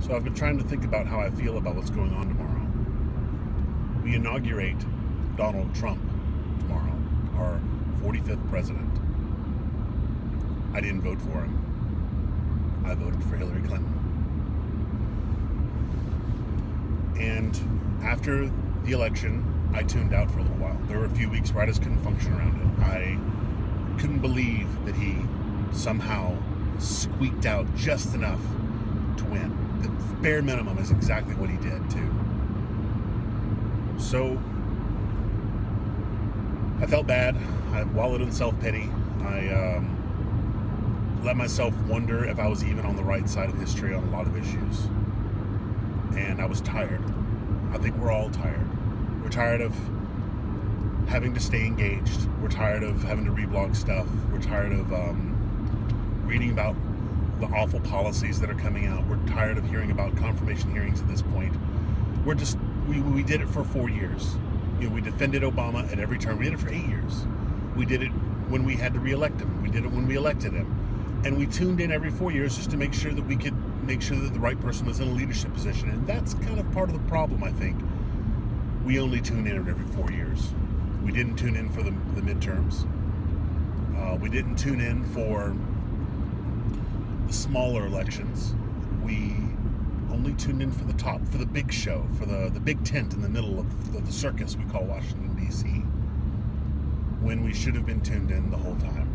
So I've been trying to think about how I feel about what's going on tomorrow. We inaugurate Donald Trump tomorrow, our 45th president. I didn't vote for him. I voted for Hillary Clinton. And after the election, I tuned out for a little while. There were a few weeks where I just couldn't function around it. I couldn't believe that he somehow squeaked out just enough to win. The bare minimum is exactly what he did, too. So I felt bad. I wallowed in self-pity. I let myself wonder if I was even on the right side of history on a lot of issues. And I was tired. I think we're all tired. We're tired of having to stay engaged. We're tired of having to reblog stuff. We're tired of reading about the awful policies that are coming out. We're tired of hearing about confirmation hearings at this point. We did it for 4 years. We defended Obama at every turn. We did it for 8 years. We did it when we had to re-elect him. We did it when we elected him. And we tuned in every 4 years just to make sure that we could make sure that the right person was in a leadership position. And that's kind of part of the problem, I think. We only tune in every 4 years. We didn't tune in for the midterms. We didn't tune in for the smaller elections. We only tuned in for the big show, for the big tent in the middle of the circus we call Washington, D.C., when we should have been tuned in the whole time.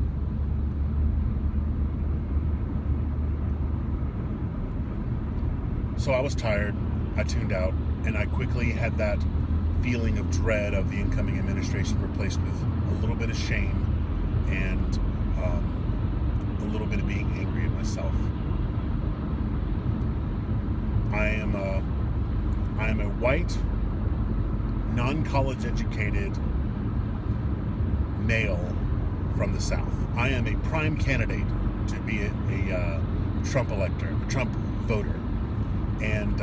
So I was tired, I tuned out, and I quickly had that feeling of dread of the incoming administration replaced with a little bit of shame and a little bit of being angry at myself. I am a white, non-college educated male from the South. I am a prime candidate to be a Trump voter. And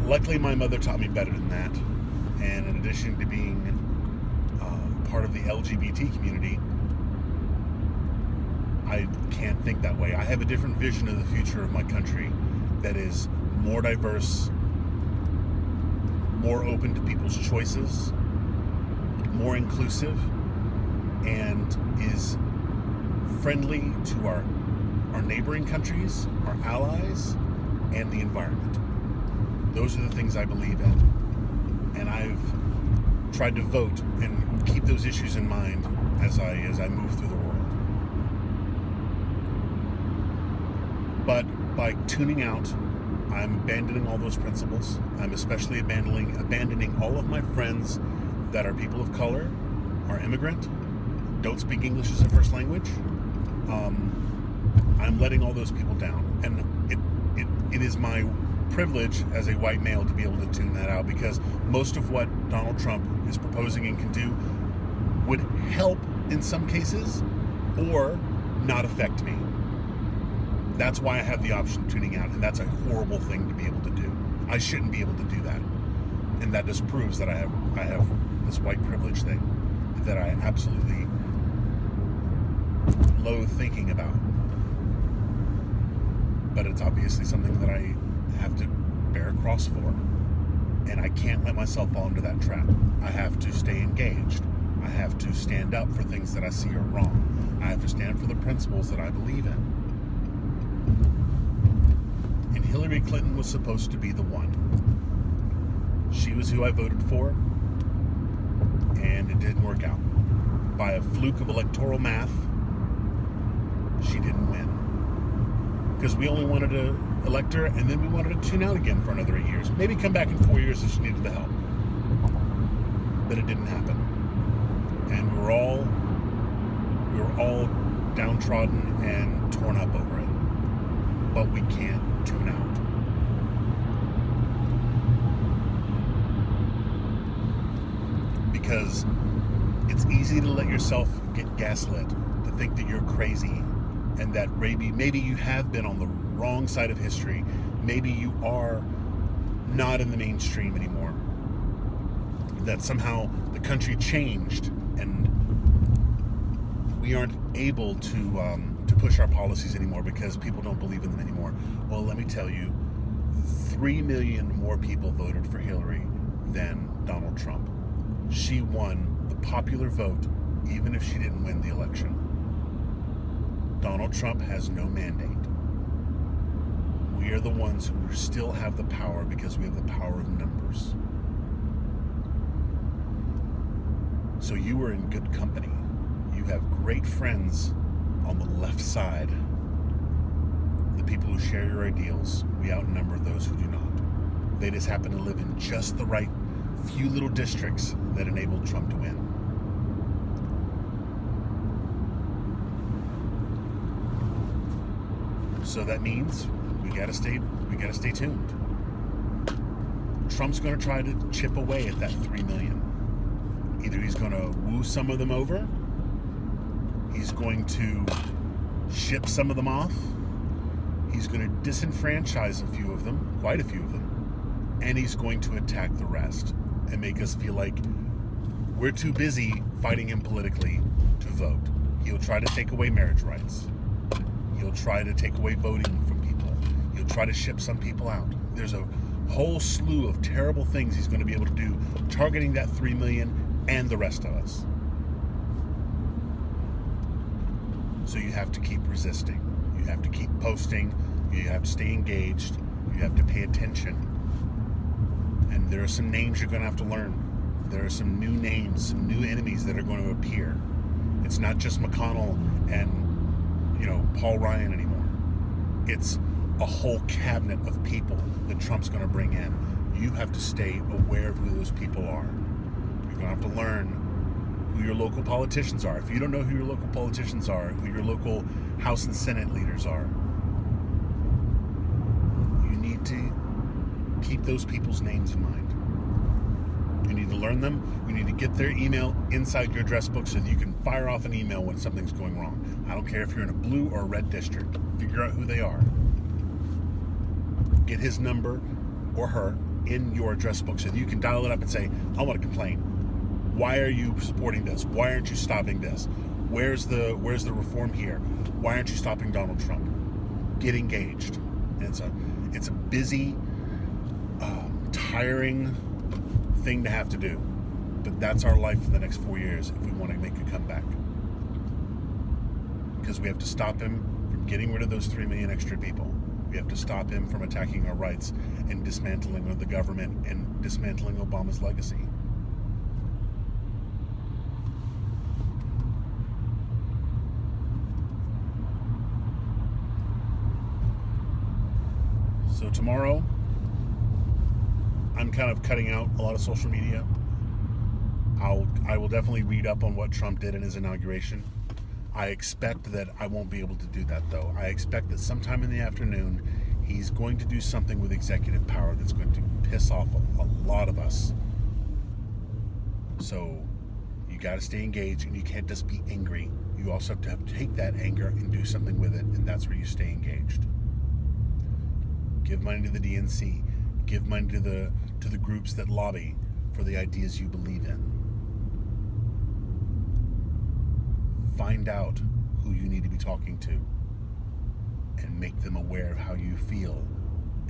luckily my mother taught me better than that. And in addition to being part of the LGBT community, I can't think that way. I have a different vision of the future of my country that is more diverse, more open to people's choices, more inclusive, and is friendly to our neighboring countries, our allies, and the environment. Those are the things I believe in. And I've tried to vote and keep those issues in mind as I move through the world. But by tuning out, I'm abandoning all those principles. I'm especially abandoning all of my friends that are people of color, are immigrant, don't speak English as a first language. I'm letting all those people down. And it is my privilege as a white male to be able to tune that out, because most of what Donald Trump is proposing and can do would help in some cases or not affect me. That's why I have the option of tuning out, and that's a horrible thing to be able to do. I shouldn't be able to do that. And that just proves that I have this white privilege thing that I absolutely loathe thinking about. But it's obviously something that I have to bear a cross for. And I can't let myself fall into that trap. I have to stay engaged. I have to stand up for things that I see are wrong. I have to stand for the principles that I believe in. And Hillary Clinton was supposed to be the one. She was who I voted for, and it didn't work out. By a fluke of electoral math, she didn't win. Because we only wanted to elect her, and then we wanted to tune out again for another 8 years. Maybe come back in 4 years if she needed the help. But it didn't happen. And we were all downtrodden and torn up over it. But we can't tune out. Because it's easy to let yourself get gaslit, to think that you're crazy, and that maybe you have been on the wrong side of history. Maybe you are not in the mainstream anymore. That somehow the country changed and we aren't able to to push our policies anymore because people don't believe in them anymore. Well, let me tell you, 3 million more people voted for Hillary than Donald Trump. She won the popular vote even if she didn't win the election. Donald Trump has no mandate. We are the ones who still have the power because we have the power of numbers. So you are in good company. You have great friends on the left side. The people who share your ideals, we outnumber those who do not. They just happen to live in just the right few little districts that enabled Trump to win. So that means we gotta stay tuned. Trump's gonna try to chip away at that 3 million. Either he's gonna woo some of them over, he's going to ship some of them off, he's going to disenfranchise a few of them, quite a few of them, and he's going to attack the rest and make us feel like we're too busy fighting him politically to vote. He'll try to take away marriage rights. He'll try to take away voting from people. He'll try to ship some people out. There's a whole slew of terrible things he's going to be able to do, targeting that 3 million and the rest of us. So you have to keep resisting. You have to keep posting. You have to stay engaged. You have to pay attention. And there are some names you're going to have to learn. There are some new names, some new enemies that are going to appear. It's not just McConnell and, Paul Ryan anymore. It's a whole cabinet of people that Trump's going to bring in. You have to stay aware of who those people are. You're going to have to learn who your local politicians are. If you don't know who your local politicians are, who your local House and Senate leaders are, you need to keep those people's names in mind. You need to learn them. You need to get their email inside your address book so that you can fire off an email when something's going wrong. I don't care if you're in a blue or a red district. Figure out who they are. Get his number or her in your address book so that you can dial it up and say, I want to complain. Why are you supporting this? Why aren't you stopping this? Where's the reform here? Why aren't you stopping Donald Trump? Get engaged. And it's a busy, tiring thing to have to do. But that's our life for the next 4 years if we want to make a comeback. Because we have to stop him from getting rid of those 3 million extra people. We have to stop him from attacking our rights and dismantling the government and dismantling Obama's legacy. So tomorrow, I'm kind of cutting out a lot of social media. I will definitely read up on what Trump did in his inauguration. I expect that I won't be able to do that, though. I expect that sometime in the afternoon, he's going to do something with executive power that's going to piss off a lot of us. So you got to stay engaged, and you can't just be angry. You also have to take that anger and do something with it, and that's where you stay engaged. Give money to the DNC. Give money to the groups that lobby for the ideas you believe in. Find out who you need to be talking to and make them aware of how you feel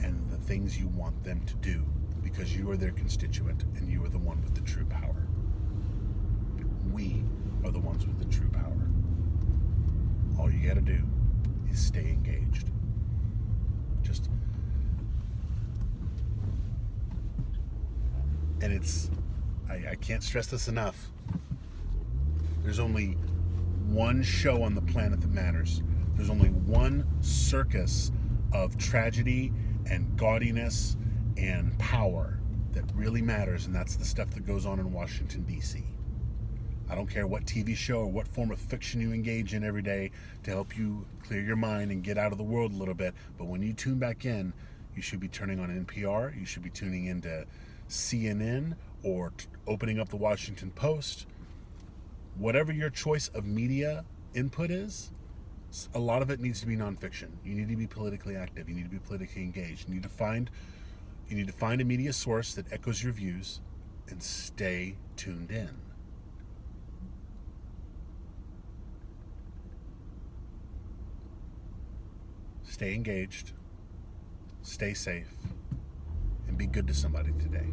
and the things you want them to do, because you are their constituent and you are the one with the true power. We are the ones with the true power. All you got to do is stay engaged. And I can't stress this enough. There's only one show on the planet that matters. There's only one circus of tragedy and gaudiness and power that really matters, and that's the stuff that goes on in Washington, D.C. I don't care what TV show or what form of fiction you engage in every day to help you clear your mind and get out of the world a little bit, but when you tune back in, you should be turning on NPR, you should be tuning into CNN or opening up the Washington Post. Whatever your choice of media input is, a lot of it needs to be nonfiction. You need to be politically active. You need to be politically engaged. You need to find a media source that echoes your views and stay tuned in. stay engaged, stay safe, and be good to somebody today.